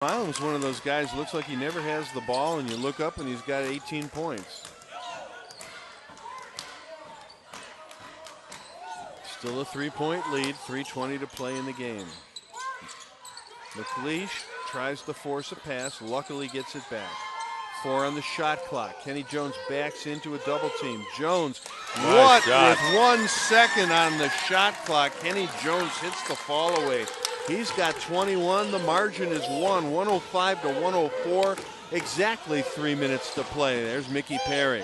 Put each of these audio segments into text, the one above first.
Milam's one of those guys, looks like he never has the ball, and you look up and he's got 18 points. Still a 3-point lead, 3:20 to play in the game. McLeish tries to force a pass, luckily gets it back. 4 on the shot clock. Kenny Jones backs into a double team. Jones, nice shot. With 1 second on the shot clock, Kenny Jones hits the fall away. He's got 21. The margin is 105 to 104. Exactly 3 minutes to play. There's Mickey Perry.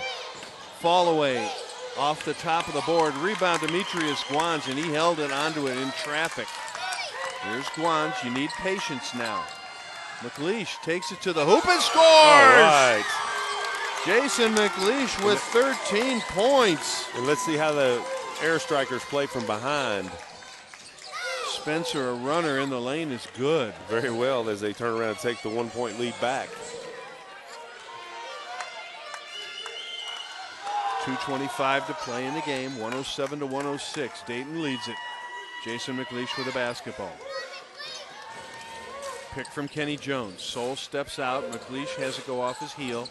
Fall away off the top of the board. Rebound Demetrius Guans, and he held it onto it in traffic. Here's Guans. You need patience now. McLeish takes it to the hoop and scores! All right. Jason McLeish with 13 points. And let's see how the Air Strikers play from behind. Spencer, a runner in the lane, is good. Very well as they turn around and take the 1-point lead back. 2:25 to play in the game, 107 to 106. Dayton leads it. Jason McLeish with a basketball. Pick from Kenny Jones. Soul steps out. McLeish has it go off his heel.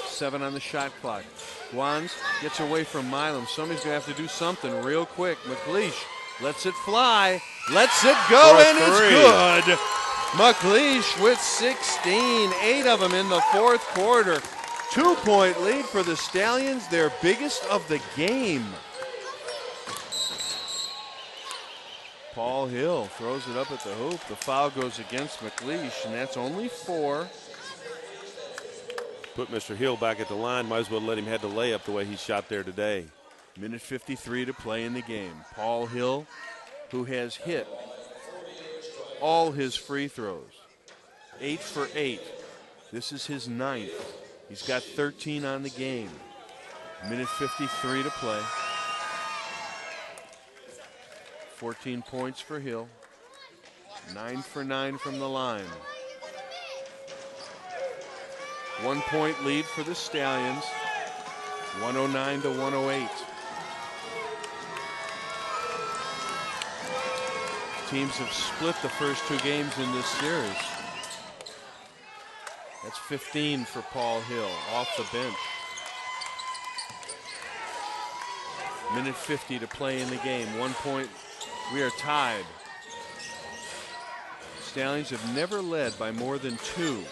7 on the shot clock. Guans gets away from Milam. Somebody's going to have to do something real quick. McLeish lets it fly. Lets it go, and it's good. McLeish with 16. 8 of them in the fourth quarter. 2-point lead for the Stallions, their biggest of the game. Paul Hill throws it up at the hoop. The foul goes against McLeish, and that's only 4. Put Mr. Hill back at the line. Might as well let him head the layup the way he shot there today. Minute 53 to play in the game. Paul Hill, who has hit all his free throws. 8 for 8. This is his 9th. He's got 13 on the game. Minute 53 to play. 14 points for Hill. 9 for 9 from the line. 1-point lead for the Stallions. 109 to 108. Teams have split the first 2 games in this series. That's 15 for Paul Hill off the bench. Minute 50 to play in the game. 1 point. We are tied. Stallions have never led by more than 2.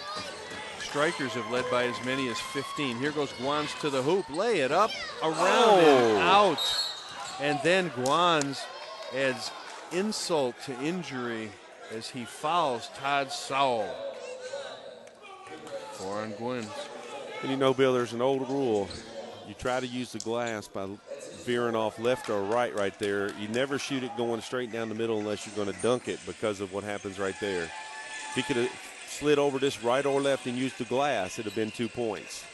Strikers have led by as many as 15. Here goes Guans to the hoop. Lay it up, around and out. And then Guans adds insult to injury as he fouls Todd Sowell. 4 on Guans. And you know, Bill, there's an old rule. You try to use the glass by veering off left or right there. You never shoot it going straight down the middle unless you're going to dunk it because of what happens right there. If he could have slid over this right or left and used the glass, it would have been 2 points.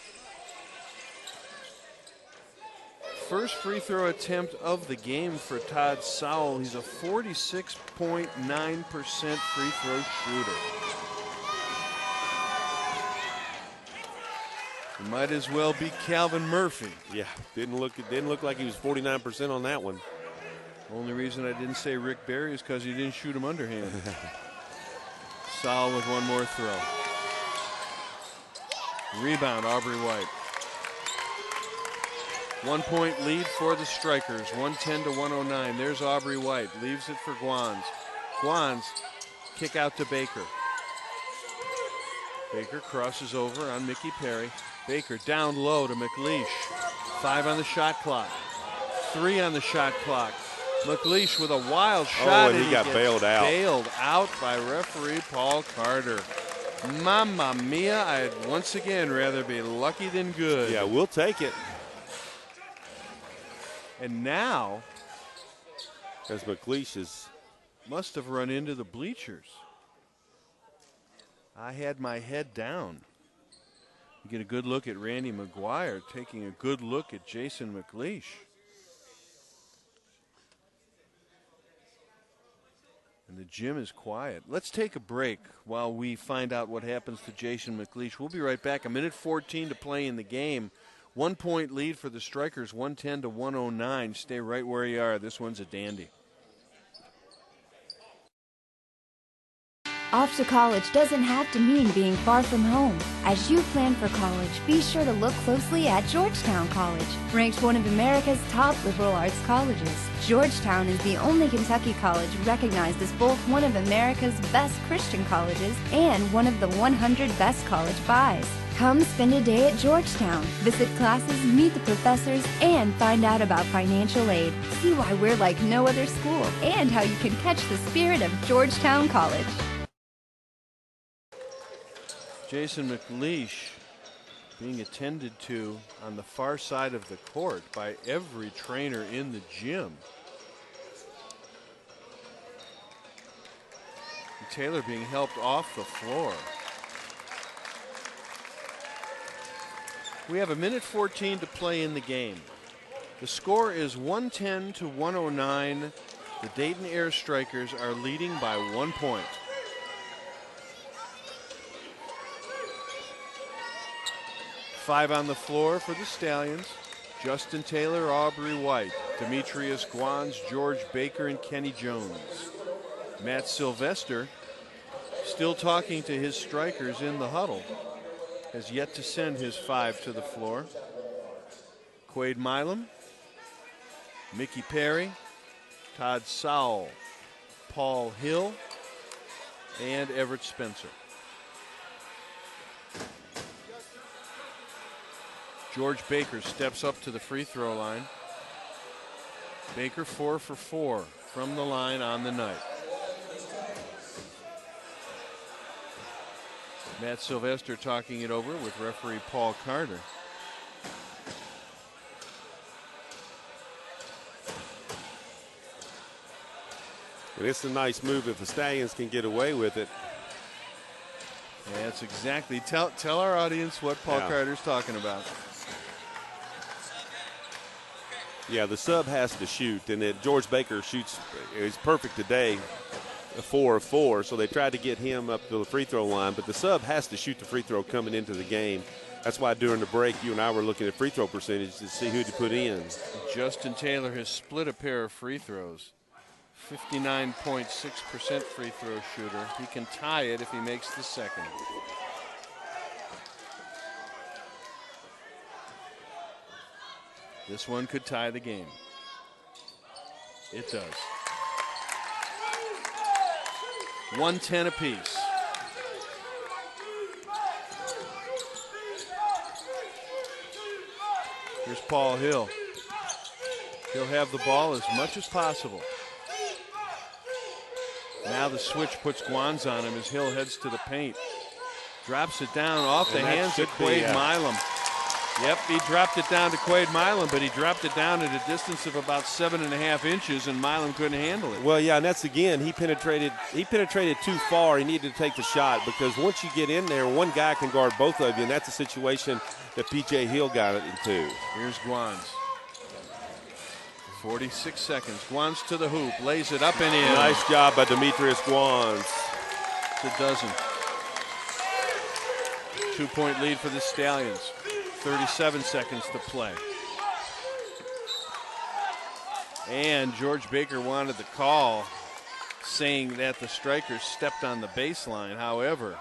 First free throw attempt of the game for Todd Sowell. He's a 46.9% free throw shooter. He might as well be Calvin Murphy. Yeah, it didn't look like he was 49% on that one. Only reason I didn't say Rick Barry is because he didn't shoot him underhand. Sowell with one more throw. Rebound, Aubrey White. 1-point lead for the Strikers, 110 to 109. There's Aubrey White, leaves it for Guans. Guans, kick out to Baker. Baker crosses over on Mickey Perry. Baker down low to McLeish. 5 on the shot clock. 3 on the shot clock. McLeish with a wild shot. And he got bailed out. Bailed out by referee Paul Carter. Mamma mia, I'd once again rather be lucky than good. Yeah, we'll take it. And now, as McLeish must have run into the bleachers. I had my head down. You get a good look at Randy McGuire taking a good look at Jason McLeish. And the gym is quiet. Let's take a break while we find out what happens to Jason McLeish. We'll be right back. A minute 14 to play in the game. 1-point lead for the Strikers, 110 to 109. Stay right where you are. This one's a dandy. Off to college doesn't have to mean being far from home. As you plan for college, be sure to look closely at Georgetown College. Ranked one of America's top liberal arts colleges, Georgetown is the only Kentucky college recognized as both one of America's best Christian colleges and one of the 100 best college buys. Come spend a day at Georgetown, visit classes, meet the professors, and find out about financial aid. See why we're like no other school and how you can catch the spirit of Georgetown College. Jason McLeish being attended to on the far side of the court by every trainer in the gym. And Taylor being helped off the floor. We have 1:14 to play in the game. The score is 110 to 109. The Dayton Air Strikers are leading by 1 point. Five on the floor for the Stallions. Justin Taylor, Aubrey White, Demetrius Guans, George Baker, and Kenny Jones. Matt Sylvester still talking to his strikers in the huddle. Has yet to send his five to the floor. Quade Milam, Mickey Perry, Todd Sowell, Paul Hill, and Everett Spencer. George Baker steps up to the free throw line. Baker 4 for 4 from the line on the night. Matt Sylvester talking it over with referee Paul Carter. And it's a nice move if the Stallions can get away with it. Yeah, that's exactly. Tell our audience what Paul Carter's talking about. Yeah, the sub has to shoot, and George Baker shoots. He's perfect today, 4 of 4. So they tried to get him up to the free throw line, but the sub has to shoot the free throw coming into the game. That's why during the break, you and I were looking at free throw percentage to see who to put in. Justin Taylor has split a pair of free throws. 59.6% free throw shooter. He can tie it if he makes the second. This one could tie the game. It does. 110 apiece. Here's Paul Hill. He'll have the ball as much as possible. Now the switch puts Guans on him as Hill heads to the paint. Drops it down off the hands of Quade Milam. Yep, he dropped it down to Quade Milam, but he dropped it down at a distance of about 7.5 inches, and Milam couldn't handle it. Well, yeah, and that's again, he penetrated too far. He needed to take the shot because once you get in there, one guy can guard both of you, and that's a situation that P.J. Hill got it into. Here's Guans. 46 seconds. Guans to the hoop, lays it up and in. Nice job by Demetrius Guans. It's a dozen. 2-point lead for the Stallions. 37 seconds to play. And George Baker wanted the call, saying that the Strikers stepped on the baseline. However,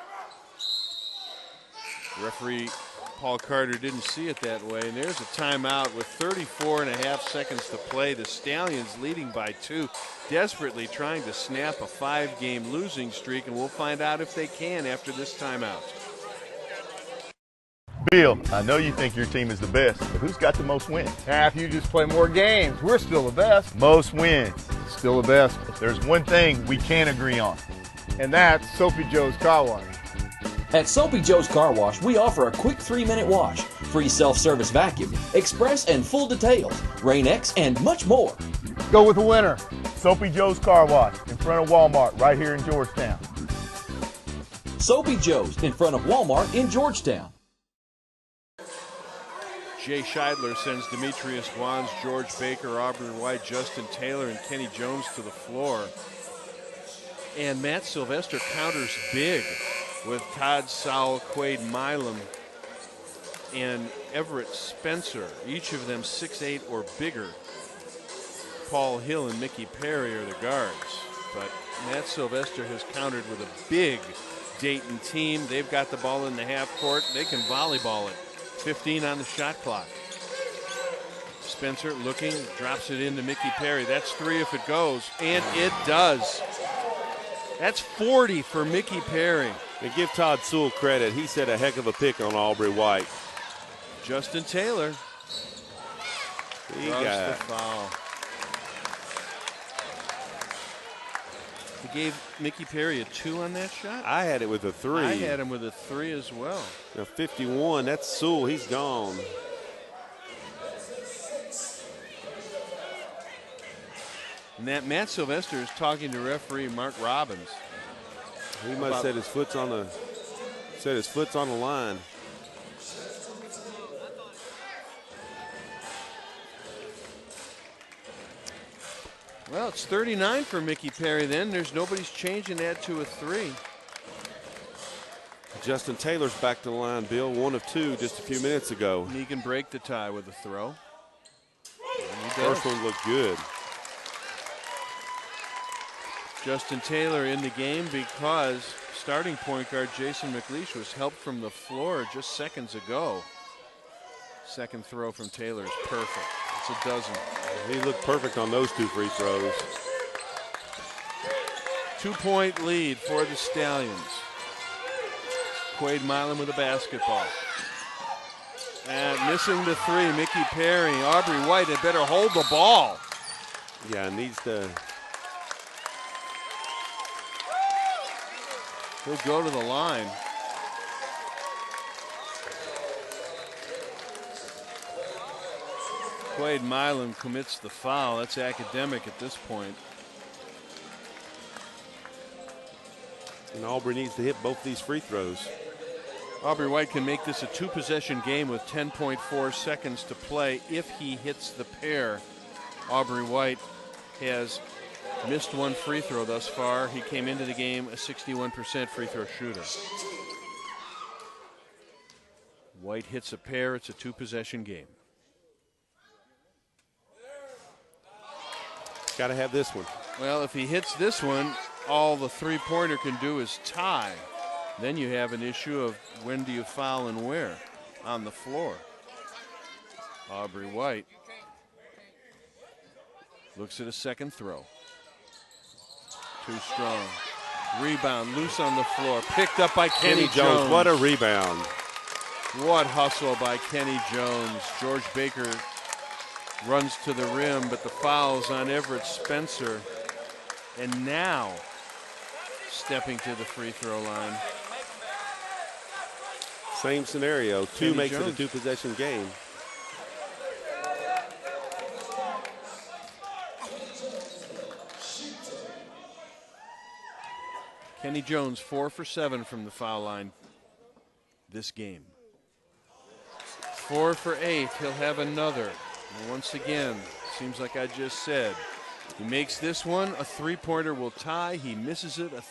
referee Paul Carter didn't see it that way, and there's a timeout with 34.5 seconds to play. The Stallions leading by 2, desperately trying to snap a 5-game losing streak, and we'll find out if they can after this timeout. Bill, I know you think your team is the best, but who's got the most wins? If you just play more games, we're still the best. Most wins. Still the best. There's one thing we can agree on, and that's Soapy Joe's Car Wash. At Soapy Joe's Car Wash, we offer a quick 3-minute wash, free self-service vacuum, express and full details, Rain-X, and much more. Go with the winner. Soapy Joe's Car Wash in front of Walmart right here in Georgetown. Soapy Joe's in front of Walmart in Georgetown. Jay Scheidler sends Demetrius Guans, George Baker, Aubrey White, Justin Taylor, and Kenny Jones to the floor. And Matt Sylvester counters big with Todd Sowell, Quade Milam, and Everett Spencer, each of them 6'8" or bigger. Paul Hill and Mickey Perry are the guards. but Matt Sylvester has countered with a big Dayton team. They've got the ball in the half court. They can volleyball it. 15 on the shot clock. Spencer looking, drops it into Mickey Perry. That's 3 if it goes, and it does. That's 40 for Mickey Perry. And give Todd Sewell credit. He set a heck of a pick on Aubrey White. Justin Taylor He draws got the foul. He gave Mickey Perry a 2 on that shot. I had it with a 3. I had him with a 3 as well. Now 51, that's Sewell. He's gone. And that Matt Sylvester is talking to referee Mark Robbins. He must have said his foot's on the line. Well, it's 39 for Mickey Perry then. Nobody's changing that to a 3. Justin Taylor's back to the line, Bill. 1 of 2 just a few minutes ago. And he can break the tie with a throw. And he First does. one looked good. Justin Taylor in the game because starting point guard Jason McLeish was helped from the floor just seconds ago. Second throw from Taylor is perfect. It's a dozen. He looked perfect on those 2 free throws. 2-point lead for the Stallions. Quade Milan with a basketball. And missing the 3, Mickey Perry. Aubrey White had better hold the ball. Yeah, needs to. He'll go to the line. Quade Milan commits the foul. That's academic at this point. And Aubrey needs to hit both these free throws. Aubrey White can make this a 2-possession game with 10.4 seconds to play if he hits the pair. Aubrey White has missed 1 free throw thus far. He came into the game a 61% free throw shooter. White hits a pair. It's a 2-possession game. Got to have this one. Well, if he hits this one, all the three-pointer can do is tie. Then you have an issue of when do you foul and where on the floor. Aubrey White looks at a second throw. Too strong. Rebound, loose on the floor. Picked up by Kenny Jones. What a rebound. What hustle by Kenny Jones. George Baker runs to the rim, but the foul's on Everett Spencer. And now stepping to the free throw line. Same scenario. 2 Kenny makes Jones. it a 2-possession game. Kenny Jones 4 for 7 from the foul line this game. 4 for 8. He'll have another. And once again, seems like I just said, he makes this one, a three-pointer will tie. He misses it, a